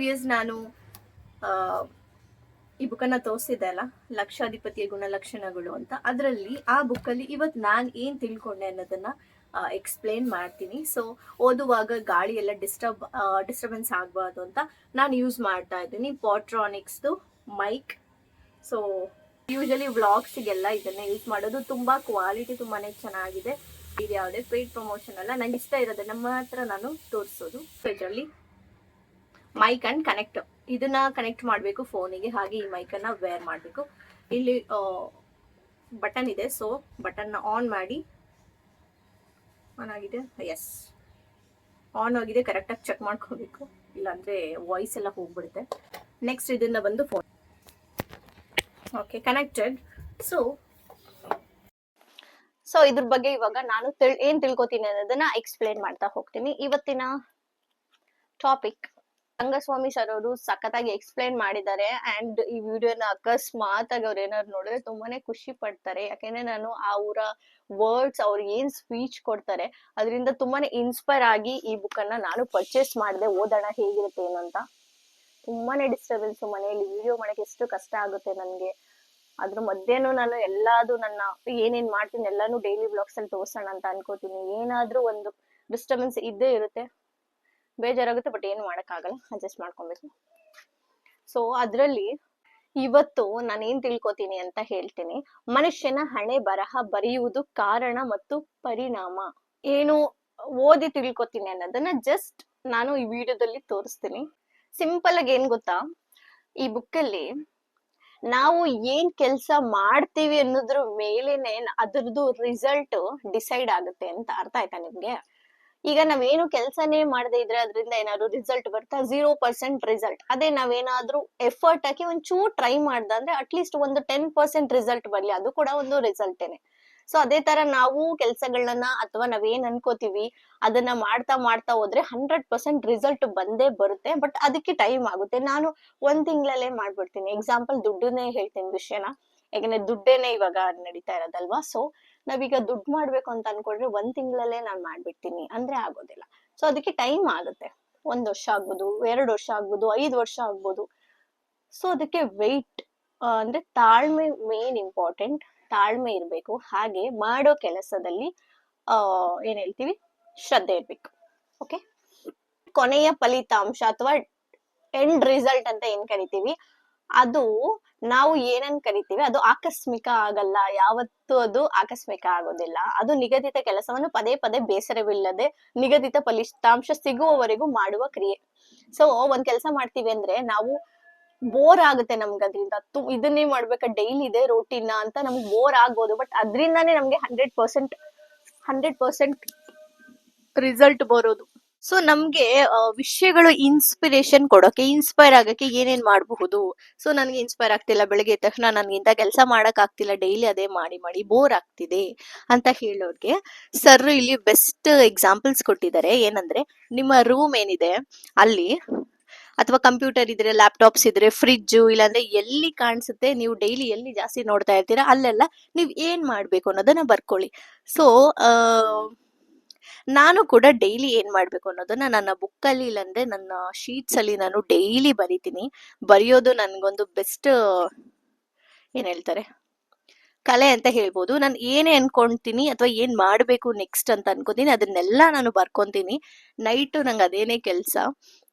Previous ನಾನು ಈ ಬುಕ್ಕನ್ನು ತೋರಿಸಿದೆ ಅಲ್ಲ, ಲಕ್ಷಾಧಿಪತಿಯ ಗುಣಲಕ್ಷಣಗಳು ಅಂತ. ಅದರಲ್ಲಿ ಆ ಬುಕ್ಕಲ್ಲಿ ಇವತ್ತು ನಾನು ಏನು ತಿಳ್ಕೊಂಡೆ ಅನ್ನೋದನ್ನು ಎಕ್ಸ್ಪ್ಲೇನ್ ಮಾಡ್ತೀನಿ. ಸೊ ಓದುವಾಗ ಗಾಳಿ ಎಲ್ಲ ಡಿಸ್ಟರ್ಬೆನ್ಸ್ ಆಗಬಾರ್ದು ಅಂತ ನಾನು ಯೂಸ್ ಮಾಡ್ತಾ ಇದ್ದೀನಿ ಪಾಟ್ರಾನಿಕ್ಸ್ದು ಮೈಕ್. ಸೊ ಯೂಶಲಿ ವ್ಲಾಗ್ಸಿಗೆಲ್ಲ ಇದನ್ನು ಯೂಸ್ ಮಾಡೋದು. ತುಂಬ ಕ್ವಾಲಿಟಿ ತುಂಬಾ ಚೆನ್ನಾಗಿದೆ. ಇದು ಯಾವುದೇ ಪೇಯ್ಡ್ ಪ್ರಮೋಷನ್ ಅಲ್ಲ, ನಂಗೆ ಇಷ್ಟ ಇರೋದನ್ನ ಮಾತ್ರ ನಾನು ತೋರಿಸೋದು. ಇದರಲ್ಲಿ ಮೈಕ್ ಅಂಡ್ ಕನೆಕ್ಟ್, ಇದನ್ನ ಕನೆಕ್ಟ್ ಮಾಡಬೇಕು ಫೋನಿಗೆ, ಹಾಗೆ ಈ ಮೈಕನ್ನು ವೇರ್ ಮಾಡಬೇಕು. ಇಲ್ಲಿ ಬಟನ್ ಇದೆ, ಸೊ ಬಟನ್ನ ಆನ್ ಮಾಡಿ. ಆನ್ ಆಗಿದೆ, ಎಸ್ ಆನ್ ಆಗಿದೆ. ಕರೆಕ್ಟಾಗಿ ಚೆಕ್ ಮಾಡ್ಕೋಬೇಕು, ಇಲ್ಲಾಂದರೆ ವಾಯ್ಸ್ ಎಲ್ಲ ಹೋಗ್ಬಿಡುತ್ತೆ. ನೆಕ್ಸ್ಟ್ ಇದನ್ನ ಬಂದು ಫೋನ್, ಓಕೆ ಕನೆಕ್ಟೆಡ್. ಸೊ ಇದ್ರ ಬಗ್ಗೆ ಇವಾಗ ನಾನು ಏನ್ ತಿಳ್ಕೊತೀನಿ ಅನ್ನೋದನ್ನ ಎಕ್ಸ್ಪ್ಲೇನ್ ಮಾಡ್ತಾ ಹೋಗ್ತೀನಿ. ಇವತ್ತಿನ ಟಾಪಿಕ್ ರಂಗಸ್ವಾಮಿ ಸರ್ ಅವರು ಸಖತ್ತಾಗಿ ಎಕ್ಸ್ಪ್ಲೇನ್ ಮಾಡಿದ್ದಾರೆ. ಅಂಡ್ ಈ ವಿಡಿಯೋನ ಅಕಸ್ಮಾತ್ ಆಗಿ ಅವ್ರು ಏನಾದ್ರು ನೋಡಿದ್ರೆ ತುಂಬಾನೇ ಖುಷಿ ಪಡ್ತಾರೆ. ಯಾಕೆಂದ್ರೆ ನಾನು ಅವರ ವರ್ಡ್ಸ್, ಅವ್ರು ಏನ್ ಸ್ಪೀಚ್ ಕೊಡ್ತಾರೆ ಅದರಿಂದ ತುಂಬಾನೇ ಇನ್ಸ್ಪೈರ್ ಆಗಿ ಈ ಬುಕ್ ಅನ್ನ ನಾನು ಪರ್ಚೇಸ್ ಮಾಡಿದೆ. ಓದೋಣ ಹೇಗಿರುತ್ತೆ ಏನು ಅಂತ. ತುಂಬಾನೇ ಡಿಸ್ಟರ್ಬೆನ್ಸ್ ಮನೆಯಲ್ಲಿ, ವಿಡಿಯೋ ಮಾಡಕ್ಕೆ ಎಷ್ಟು ಕಷ್ಟ ಆಗುತ್ತೆ ನನಗೆ. ಅದ್ರ ಮಧ್ಯೆನೂ ನಾನು ಎಲ್ಲಾದು ನನ್ನ ಏನೇನ್ ಮಾಡ್ತೀನಿ ಎಲ್ಲಾನು ಡೈಲಿ ಬ್ಲಾಗ್ಸ್ ಅಲ್ಲಿ ತೋರ್ಸೋಣ ಅಂತ ಅನ್ಕೋತೀನಿ. ಏನಾದ್ರೂ ಒಂದು ಡಿಸ್ಟರ್ಬೆನ್ಸ್ ಇದ್ದೇ ಇರುತ್ತೆ, ಬೇಜಾರಾಗುತ್ತೆ, ಬಟ್ ಏನು ಮಾಡಕ್ಕಾಗಲ್ಲ, ಅಡ್ಜಸ್ಟ್ ಮಾಡ್ಕೊಬೇಕು. ಸೊ ಅದ್ರಲ್ಲಿ ಇವತ್ತು ನಾನು ಏನ್ ತಿಳ್ಕೊತೀನಿ ಅಂತ ಹೇಳ್ತೀನಿ. ಮನುಷ್ಯನ ಹಣೆ ಬರಹ ಬರೆಯುವುದು ಕಾರಣ ಮತ್ತು ಪರಿಣಾಮ. ಏನು ಓದಿ ತಿಳ್ಕೊತೀನಿ ಅನ್ನೋದನ್ನ ಜಸ್ಟ್ ನಾನು ಈ ವಿಡಿಯೋದಲ್ಲಿ ತೋರಿಸ್ತೀನಿ. ಸಿಂಪಲ್ ಆಗಿ ಏನ್ ಗೊತ್ತಾ, ಈ ಬುಕ್ಕಲ್ಲಿ ನಾವು ಏನ್ ಕೆಲ್ಸ ಮಾಡ್ತೀವಿ ಅನ್ನೋದ್ರ ಮೇಲೇನೆ ಅದ್ರದ್ದು ರಿಸಲ್ಟ್ ಡಿಸೈಡ್ ಆಗುತ್ತೆ ಅಂತ. ಅರ್ಥ ಆಯ್ತಾ ನಿಮ್ಗೆ? ಈಗ ನಾವೇನು ಕೆಲ್ಸನೇ ಮಾಡದೇ ಇದ್ರೆ ಅದರಿಂದ ಏನಾದ್ರು ರಿಸಲ್ಟ್ ಬರ್ತಾ? 0% ರಿಸಲ್ಟ್. ಅದೇ ನಾವೇನಾದ್ರೂ ಎಫರ್ಟ್ ಹಾಕಿ ಒಂಚೂರು ಟ್ರೈ ಮಾಡ್ದ ಅಂದ್ರೆ ಅಟ್ಲೀಸ್ಟ್ ಒಂದು 10% ರಿಸಲ್ಟ್ ಬರ್ಲಿ, ಅದು ಕೂಡ ಒಂದು ರಿಸಲ್ಟೇನೆ. ಸೊ ಅದೇ ತರ ನಾವು ಕೆಲ್ಸಗಳನ್ನ ಅಥವಾ ನಾವೇನ್ ಅನ್ಕೋತೀವಿ ಅದನ್ನ ಮಾಡ್ತಾ ಮಾಡ್ತಾ ಹೋದ್ರೆ 100% ರಿಸಲ್ಟ್ ಬಂದೇ ಬರುತ್ತೆ. ಬಟ್ ಅದಕ್ಕೆ ಟೈಮ್ ಆಗುತ್ತೆ. ನಾನು 1 ತಿಂಗಳಲ್ಲೇ ಮಾಡ್ಬಿಡ್ತೀನಿ. ಎಕ್ಸಾಂಪಲ್ ದುಡ್ಡನ್ನೇ ಹೇಳ್ತೀನಿ ವಿಷಯನ, ಯಾಕಂದ್ರೆ ದುಡ್ಡೇನೆ ಇವಾಗ ನಡೀತಾ ಇರೋದಲ್ವಾ. ಸೊ ನಾವೀಗ ದುಡ್ಡು ಮಾಡ್ಬೇಕು ಅಂತ ಅನ್ಕೊಂಡ್ರೆ 1 ತಿಂಗಳಲ್ಲೇ ನಾನು ಮಾಡ್ಬಿಡ್ತೀನಿ ಅಂದ್ರೆ ಆಗೋದಿಲ್ಲ. ಸೊ ಅದಕ್ಕೆ ಟೈಮ್ ಆಗುತ್ತೆ. 1 ವರ್ಷ ಆಗ್ಬೋದು, 2 ವರ್ಷ ಆಗ್ಬೋದು, 5 ವರ್ಷ ಆಗ್ಬೋದು. ಸೊ ಅದಕ್ಕೆ ವೆಯ್ಟ್ ಅಂದ್ರೆ ತಾಳ್ಮೆ ಮೇನ್ ಇಂಪಾರ್ಟೆಂಟ್. ತಾಳ್ಮೆ ಇರ್ಬೇಕು. ಹಾಗೆ ಮಾಡೋ ಕೆಲಸದಲ್ಲಿ ಏನ್ ಹೇಳ್ತೀವಿ, ಶ್ರದ್ಧೆ ಇರ್ಬೇಕು. ಓಕೆ, ಕೊನೆಯ ಫಲಿತಾಂಶ ಅಥವಾ ಎಂಡ್ ರಿಸಲ್ಟ್ ಅಂತ ಏನ್ ಕರಿತೀವಿ, ಅದು ನಾವು ಏನನ್ ಕರಿತೀವಿ ಅದು ಆಕಸ್ಮಿಕ ಆಗಲ್ಲ. ಯಾವತ್ತೂ ಅದು ಆಕಸ್ಮಿಕ ಆಗೋದಿಲ್ಲ. ಅದು ನಿಗದಿತ ಕೆಲಸವನ್ನು ಪದೇ ಪದೇ ಬೇಸರವಿಲ್ಲದೆ ನಿಗದಿತ ಫಲಿತಾಂಶ ಸಿಗುವವರೆಗೂ ಮಾಡುವ ಕ್ರಿಯೆ. ಸೊ ಒಂದ್ ಕೆಲಸ ಮಾಡ್ತೀವಿ ಅಂದ್ರೆ ನಾವು ಬೋರ್ ಆಗುತ್ತೆ ನಮ್ಗೆ ಅದ್ರಿಂದ. ಇದನ್ನೇ ಮಾಡ್ಬೇಕಾ, ಡೈಲಿ ಇದೆ ರೋಟೀನ್ ಅಂತ ನಮ್ಗೆ ಬೋರ್ ಆಗ್ಬೋದು. ಬಟ್ ಅದ್ರಿಂದಾನೇ ನಮ್ಗೆ 100% ರಿಸಲ್ಟ್ ಬರೋದು. ಸೊ ನಮ್ಗೆ ವಿಷಯಗಳು ಇನ್ಸ್ಪಿರೇಷನ್ ಕೊಡೋಕೆ, ಇನ್ಸ್ಪೈರ್ ಆಗಕ್ಕೆ ಏನೇನ್ ಮಾಡಬಹುದು. ಸೊ ನನ್ಗೆ ಇನ್ಸ್ಪೈರ್ ಆಗ್ತಿಲ್ಲ, ಬೆಳಗ್ಗೆ ಎದ್ದ ತಕ್ಷಣ ನನ್ಗೆ ಇಂಥ ಕೆಲಸ ಮಾಡಕ್ ಆಗ್ತಿಲ್ಲ, ಡೈಲಿ ಅದೇ ಮಾಡಿ ಮಾಡಿ ಬೋರ್ ಆಗ್ತಿದೆ ಅಂತ ಹೇಳೋರ್ಗೆ ಸರ್ ಇಲ್ಲಿ ಬೆಸ್ಟ್ ಎಕ್ಸಾಂಪಲ್ಸ್ ಕೊಟ್ಟಿದ್ದಾರೆ. ಏನಂದ್ರೆ, ನಿಮ್ಮ ರೂಮ್ ಏನಿದೆ ಅಲ್ಲಿ, ಅಥವಾ ಕಂಪ್ಯೂಟರ್ ಇದ್ರೆ, ಲ್ಯಾಪ್ಟಾಪ್ಸ್ ಇದ್ರೆ, ಫ್ರಿಡ್ಜ್, ಇಲ್ಲಾಂದ್ರೆ ಎಲ್ಲಿ ಕಾಣಿಸುತ್ತೆ ನೀವು ಡೈಲಿ ಎಲ್ಲಿ ಜಾಸ್ತಿ ನೋಡ್ತಾ ಇರ್ತೀರಾ ಅಲ್ಲೆಲ್ಲ ನೀವ್ ಏನ್ ಮಾಡ್ಬೇಕು ಅನ್ನೋದನ್ನ ಬರ್ಕೊಳ್ಳಿ. ಸೊ ನಾನು ಕೂಡ ಡೈಲಿ ಏನ್ ಮಾಡ್ಬೇಕು ಅನ್ನೋದನ್ನ ನನ್ನ ಬುಕ್ಕಲ್ಲಿ ಇಲ್ಲಾಂದ್ರೆ ನನ್ನ ಶೀಟ್ಸ್ ಅಲ್ಲಿ ನಾನು ಡೈಲಿ ಬರಿತೀನಿ. ಬರೆಯೋದು ನನ್ಗೊಂದು ಬೆಸ್ಟ್ ಏನ್ ಹೇಳ್ತಾರೆ ಕಲೆ ಅಂತ ಹೇಳ್ಬೋದು. ನಾನು ಏನೇ ಅನ್ಕೊಂತೀನಿ ಅಥವಾ ಏನ್ ಮಾಡ್ಬೇಕು ನೆಕ್ಸ್ಟ್ ಅಂತ ಅನ್ಕೋತೀನಿ ಅದನ್ನೆಲ್ಲ ನಾನು ಬರ್ಕೊಂತೀನಿ. ನೈಟು ನಂಗೆ ಅದೇನೇ ಕೆಲ್ಸ.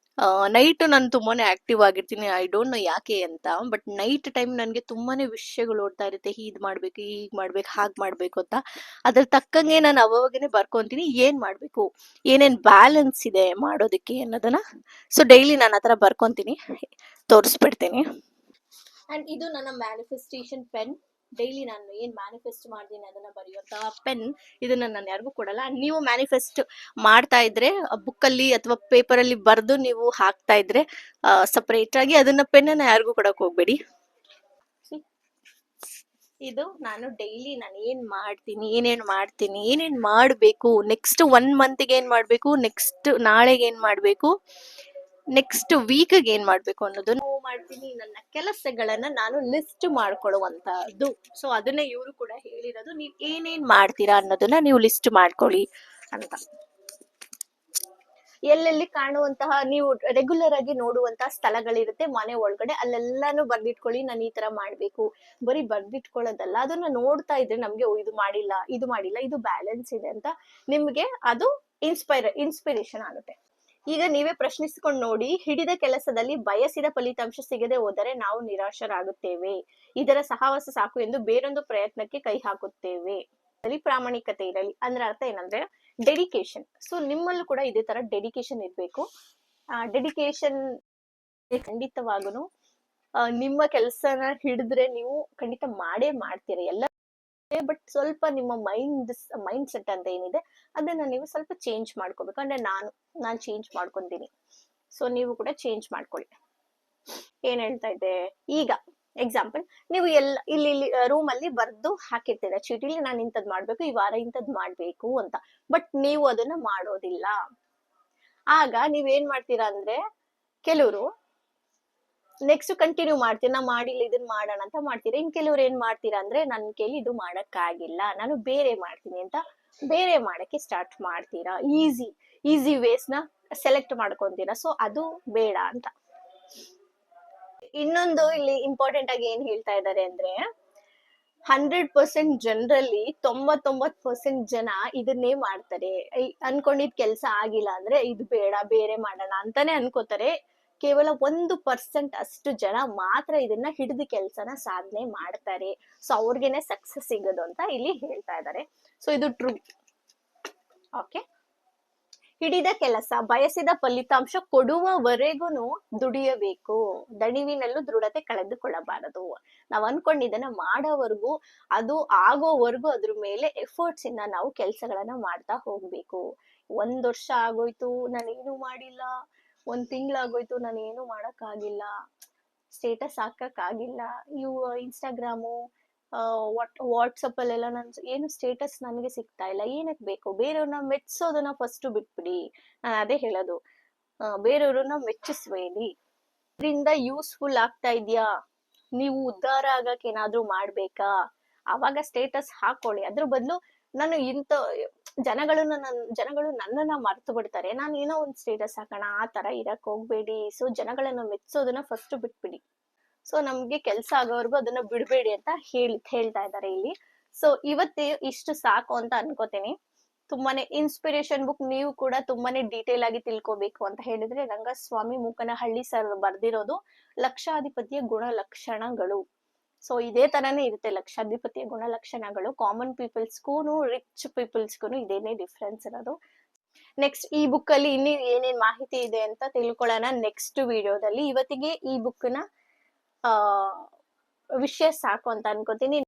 ನೈಟ್ ನಾನು ತುಂಬಾನೇ ಆಕ್ಟಿವ್ ಆಗಿರ್ತೀನಿ. ಐ ಡೋಂಟ್ ನೋ ಯಾಕೆ ಅಂತ, ಬಟ್ ನೈಟ್ ಟೈಮ್ ನನಗೆ ತುಂಬಾನೇ ವಿಷಯಗಳು ಓಡ್ತಾ ಇರುತ್ತೆ. ಹೀಗ್ ಮಾಡ್ಬೇಕು, ಹೀಗ್ ಮಾಡ್ಬೇಕು, ಹಾಗ್ ಮಾಡ್ಬೇಕು ಅಂತ. ಅದ್ರ ತಕ್ಕಂಗೆ ನಾನು ಅವಾಗನೇ ಬರ್ಕೊಂತೀನಿ ಏನ್ ಮಾಡ್ಬೇಕು, ಏನೇನ್ ಬ್ಯಾಲೆನ್ಸ್ ಇದೆ ಮಾಡೋದಕ್ಕೆ ಅನ್ನೋದನ್ನ. ಸೊ ಡೈಲಿ ನಾನು ಆತರ ಬರ್ಕೊಂತೀನಿ, ತೋರಿಸ್ಬಿಡ್ತೀನಿ. ಅಂಡ್ ಇದು ನನ್ನ ಮ್ಯಾನಿಫೆಸ್ಟೇಷನ್ ಪೆನ್. ಡೈಲಿ ನಾನು ಏನ್ ಮ್ಯಾನಿಫೆಸ್ಟ್ ಮಾಡ್ತೀನಿ ಅದನ್ನ ಬರೆಯುವಂತ ಪೆನ್. ಇದನ್ನ ನಾನು ಯಾರಿಗೂ ಕೊಡಲ್ಲ. ನೀವು ಮ್ಯಾನಿಫೆಸ್ಟ್ ಮಾಡ್ತಾ ಇದ್ರೆ ಬುಕ್ ಅಲ್ಲಿ ಅಥವಾ ಪೇಪರ್ ಅಲ್ಲಿ ಬರೆದು ನೀವು ಹಾಕ್ತಾ ಇದ್ರೆ ಸಪರೇಟ್ ಆಗಿ ಅದನ್ನ ಪೆನ್ನ ಯಾರಿಗೂ ಕೊಡಕ್ ಹೋಗ್ಬೇಡಿ. ಇದು ನಾನು ಡೈಲಿ ನಾನು ಏನ್ ಮಾಡ್ತೀನಿ, ಏನೇನ್ ಮಾಡ್ಬೇಕು, ನೆಕ್ಸ್ಟ್ 1 ಮಂತ್ಗೆ ಏನ್ ಮಾಡ್ಬೇಕು, ನೆಕ್ಸ್ಟ್ ನಾಳೆಗೆ ಏನ್ ಮಾಡ್ಬೇಕು, ನೆಕ್ಸ್ಟ್ ವೀಕ್ಗೆ ಏನ್ ಮಾಡ್ಬೇಕು ಅನ್ನೋದನ್ನ ಮಾಡ್ತೀನಿ. ನನ್ನ ಕೆಲಸಗಳನ್ನ ನಾನು ಲಿಸ್ಟ್ ಮಾಡ್ಕೊಳ್ಳುವಂತದ್ದು. ಸೊ ಅದನ್ನ ಇವರು ಕೂಡ ಹೇಳಿರೋದು, ನೀವ್ ಏನೇನ್ ಮಾಡ್ತೀರಾ ಅನ್ನೋದನ್ನ ನೀವು ಲಿಸ್ಟ್ ಮಾಡ್ಕೊಳ್ಳಿ ಅಂತ. ಎಲ್ಲೆಲ್ಲಿ ಕಾಣುವಂತಹ ನೀವು ರೆಗ್ಯುಲರ್ ಆಗಿ ನೋಡುವಂತಹ ಸ್ಥಳಗಳಿರುತ್ತೆ ಮನೆ ಒಳಗಡೆ, ಅಲ್ಲೆಲ್ಲಾನು ಬರ್ದಿಟ್ಕೊಳ್ಳಿ. ನಾನು ಈ ತರ ಮಾಡ್ಬೇಕು. ಬರೀ ಬರ್ದಿಟ್ಕೊಳ್ಳೋದಲ್ಲ, ಅದನ್ನ ನೋಡ್ತಾ ಇದ್ರೆ ನಮ್ಗೆ ಇದು ಮಾಡಿಲ್ಲ, ಇದು ಬ್ಯಾಲೆನ್ಸ್ ಇದೆ ಅಂತ ನಿಮ್ಗೆ ಅದು ಇನ್ಸ್ಪಿರೇಷನ್ ಆಗುತ್ತೆ. ಈಗ ನೀವೇ ಪ್ರಶ್ನಿಸಿಕೊಂಡು ನೋಡಿ, ಹಿಡಿದ ಕೆಲಸದಲ್ಲಿ ಬಯಸಿದ ಫಲಿತಾಂಶ ಸಿಗದೆ ಹೋದರೆ ನಾವು ನಿರಾಶರಾಗುತ್ತೇವೆ. ಇದರ ಸಹವಾಸ ಸಾಕು ಎಂದು ಬೇರೊಂದು ಪ್ರಯತ್ನಕ್ಕೆ ಕೈ ಹಾಕುತ್ತೇವೆ. ಪ್ರಾಮಾಣಿಕತೆ ಇರಲಿ ಅಂದ್ರೆ ಅರ್ಥ ಏನಂದ್ರೆ ಡೆಡಿಕೇಶನ್. ಸೊ ನಿಮ್ಮಲ್ಲೂ ಕೂಡ ಇದೇ ತರ ಡೆಡಿಕೇಶನ್ ಇರ್ಬೇಕು. ಡೆಡಿಕೇಶನ್ ಖಂಡಿತವಾಗನು ನಿಮ್ಮ ಕೆಲಸನ ಹಿಡಿದ್ರೆ ನೀವು ಖಂಡಿತ ಮಾಡೇ ಮಾಡ್ತೀರ ಎಲ್ಲ. ಬಟ್ ಸ್ವಲ್ಪ ನಿಮ್ಮ ಮೈಂಡ್ ಸೆಟ್ ಅಂತ ಏನಿದೆ ಅದನ್ನ ನೀವು ಸ್ವಲ್ಪ ಚೇಂಜ್ ಮಾಡ್ಕೋಬೇಕು. ಅಂದ್ರೆ ನಾನು ಚೇಂಜ್ ಮಾಡ್ಕೊಂತೀನಿ. ಸೊ ನೀವು ಕೂಡ ಚೇಂಜ್ ಮಾಡ್ಕೊಳ್ಳಿ. ಏನ್ ಹೇಳ್ತಾ ಇದ್ದೆ, ಈಗ ಎಕ್ಸಾಂಪಲ್ ನೀವು ಇಲ್ಲಿ ರೂಮ್ ಅಲ್ಲಿ ಬರ್ದು ಹಾಕಿರ್ತೀರ ಚೀಟಿಲಿ, ನಾನು ಇಂಥದ್ ಮಾಡ್ಬೇಕು, ಈ ವಾರ ಇಂಥದ್ ಮಾಡ್ಬೇಕು ಅಂತ. ಬಟ್ ನೀವು ಅದನ್ನ ಮಾಡೋದಿಲ್ಲ. ಆಗ ನೀವೇನ್ ಮಾಡ್ತೀರಾ ಅಂದ್ರೆ, ಕೆಲವರು ನೆಕ್ಸ್ಟ್ ಕಂಟಿನ್ಯೂ ಮಾಡ್ತೀರಾ, ನಾ ಮಾಡಿಲ್ಲ ಇದನ್ನ ಮಾಡೋಣ ಅಂತ ಮಾಡ್ತೀರಾ. ಇನ್ ಕೆಲವ್ರು ಏನ್ ಮಾಡ್ತೀರಾ ಅಂದ್ರೆ, ನನ್ ಕೈಲಿ ಇದು ಮಾಡಕ್ಕಾಗಿಲ್ಲ, ನಾನು ಬೇರೆ ಮಾಡ್ತೀನಿ ಅಂತ ಬೇರೆ ಮಾಡಕ್ಕೆ ಸ್ಟಾರ್ಟ್ ಮಾಡ್ತೀರಾ. ಈಸಿ ವೇಸ್ ನ ಸೆಲೆಕ್ಟ್ ಮಾಡ್ಕೊಂತೀರಾ. ಸೊ ಅದು ಬೇಡ ಅಂತ. ಇನ್ನೊಂದು ಇಲ್ಲಿ ಇಂಪಾರ್ಟೆಂಟ್ ಆಗಿ ಏನ್ ಹೇಳ್ತಾ ಇದ್ದಾರೆ ಅಂದ್ರೆ, 100% ಜನರಲ್ಲಿ 99% ಜನ ಇದನ್ನೇ ಮಾಡ್ತಾರೆ. ಅನ್ಕೊಂಡಿದ್ ಕೆಲ್ಸ ಆಗಿಲ್ಲ ಅಂದ್ರೆ ಇದು ಬೇಡ ಬೇರೆ ಮಾಡೋಣ ಅಂತಾನೆ ಅನ್ಕೋತಾರೆ. ಕೇವಲ 1% ಅಷ್ಟು ಜನ ಮಾತ್ರ ಇದನ್ನ ಹಿಡಿದು ಕೆಲ್ಸನ ಸಾಧನೆ ಮಾಡ್ತಾರೆ. ಸೊ ಅವ್ರಿಗೇನೆ ಸಕ್ಸಸ್ ಸಿಗೋದು ಅಂತ ಇಲ್ಲಿ ಹೇಳ್ತಾ ಇದ್ದಾರೆ. ಸೊ ಇದು ಟ್ರೂ. ಓಕೆ, ಹಿಡಿದ ಕೆಲಸ ಬಯಸಿದ ಫಲಿತಾಂಶ ಕೊಡುವವರೆಗೂ ದುಡಿಯಬೇಕು. ದಣಿವಿನಲ್ಲೂ ದೃಢತೆ ಕಳೆದುಕೊಳ್ಳಬಾರದು. ನಾವ್ ಅನ್ಕೊಂಡಿದ್ದನ್ನ ಮಾಡೋವರೆಗೂ, ಅದು ಆಗೋವರೆಗೂ ಅದ್ರ ಮೇಲೆ ಎಫರ್ಟ್ಸ್ ಇಂದ ನಾವು ಕೆಲ್ಸಗಳನ್ನ ಮಾಡ್ತಾ ಹೋಗ್ಬೇಕು. 1 ವರ್ಷ ಆಗೋಯ್ತು ನಾನೇನು ಮಾಡಿಲ್ಲ, 1 ತಿಂಗಳಾಗೋಯ್ತು ನಾನೇನು ಮಾಡಕ್ ಆಗಿಲ್ಲ, ಸ್ಟೇಟಸ್ ಹಾಕಕ್ ಆಗಿಲ್ಲ, ಇವು ಇನ್ಸ್ಟಾಗ್ರಾಮು ವಾಟ್ಸಪ್ ಅಲ್ಲೆಲ್ಲ ನನ್ ಏನು ಸ್ಟೇಟಸ್ ನನಗೆ ಸಿಗ್ತಾ ಇಲ್ಲ, ಏನಕ್ ಬೇಕು? ಬೇರೆಯವ್ರನ್ನ ಮೆಚ್ಚೋದನ್ನ ಫಸ್ಟ್ ಬಿಟ್ಬಿಡಿ. ನಾನು ಅದೇ ಹೇಳೋದು, ಬೇರೆಯವ್ರನ್ನ ಮೆಚ್ಚಿಸ್ಬೇಡಿ. ಇದರಿಂದ ಯೂಸ್ಫುಲ್ ಆಗ್ತಾ ಇದ್ಯಾ, ನೀವು ಉದ್ಧಾರ ಆಗಕ್ ಏನಾದ್ರೂ ಮಾಡ್ಬೇಕಾ, ಅವಾಗ ಸ್ಟೇಟಸ್ ಹಾಕೊಳ್ಳಿ. ಅದ್ರ ಬದಲು ನಾನು ಜನಗಳು ನನ್ನನ್ನ ಮರ್ತು ಬಿಡ್ತಾರೆ, ನಾನು ಏನೋ ಒಂದ್ ಸ್ಟೇಟಸ್ ಹಾಕೋಣ ಆ ತರ ಇರಕ್ ಹೋಗ್ಬೇಡಿ. ಸೊ ಜನಗಳನ್ನ ಮೆಚ್ಚೋದನ್ನ ಫಸ್ಟ್ ಬಿಟ್ಬಿಡಿ. ಸೊ ನಮ್ಗೆ ಕೆಲ್ಸ ಆಗೋವರೆಗೂ ಅದನ್ನ ಬಿಡ್ಬೇಡಿ ಅಂತ ಹೇಳ್ತಾ ಇದ್ದಾರೆ ಇಲ್ಲಿ. ಸೊ ಇವತ್ತು ಇಷ್ಟು ಸಾಕು ಅಂತ ಅನ್ಕೋತೀನಿ. ತುಂಬಾನೇ ಇನ್ಸ್ಪಿರೇಷನ್ ಬುಕ್. ನೀವು ಕೂಡ ತುಂಬಾನೇ ಡೀಟೇಲ್ ಆಗಿ ತಿಳ್ಕೊಬೇಕು ಅಂತ ಹೇಳಿದ್ರೆ, ರಂಗಸ್ವಾಮಿ ಮೂಕನಹಳ್ಳಿ ಸರ್ ಬರ್ದಿರೋದು ಲಕ್ಷಾಧಿಪತಿಯ ಗುಣಲಕ್ಷಣಗಳು. ಸೊ ಇದೇ ತರಾನೇ ಇರುತ್ತೆ ಲಕ್ಷಾಧಿಪತಿಯ ಗುಣಲಕ್ಷಣಗಳು. ಕಾಮನ್ ಪೀಪಲ್ಸ್ಗೂ ರಿಚ್ ಪೀಪಲ್ಸ್ಗೂ ಇದೇನೇ ಡಿಫ್ರೆನ್ಸ್ ಇರೋದು. ನೆಕ್ಸ್ಟ್ ಈ ಬುಕ್ ಅಲ್ಲಿ ಇನ್ನು ಏನೇನ್ ಮಾಹಿತಿ ಇದೆ ಅಂತ ತಿಳ್ಕೊಳ್ಳೋಣ ನೆಕ್ಸ್ಟ್ ವಿಡಿಯೋದಲ್ಲಿ. ಇವತ್ತಿಗೆ ಈ ಬುಕ್ ನ ವಿಷಯ ಸಾಕು ಅಂತ ಅನ್ಕೋತೀನಿ.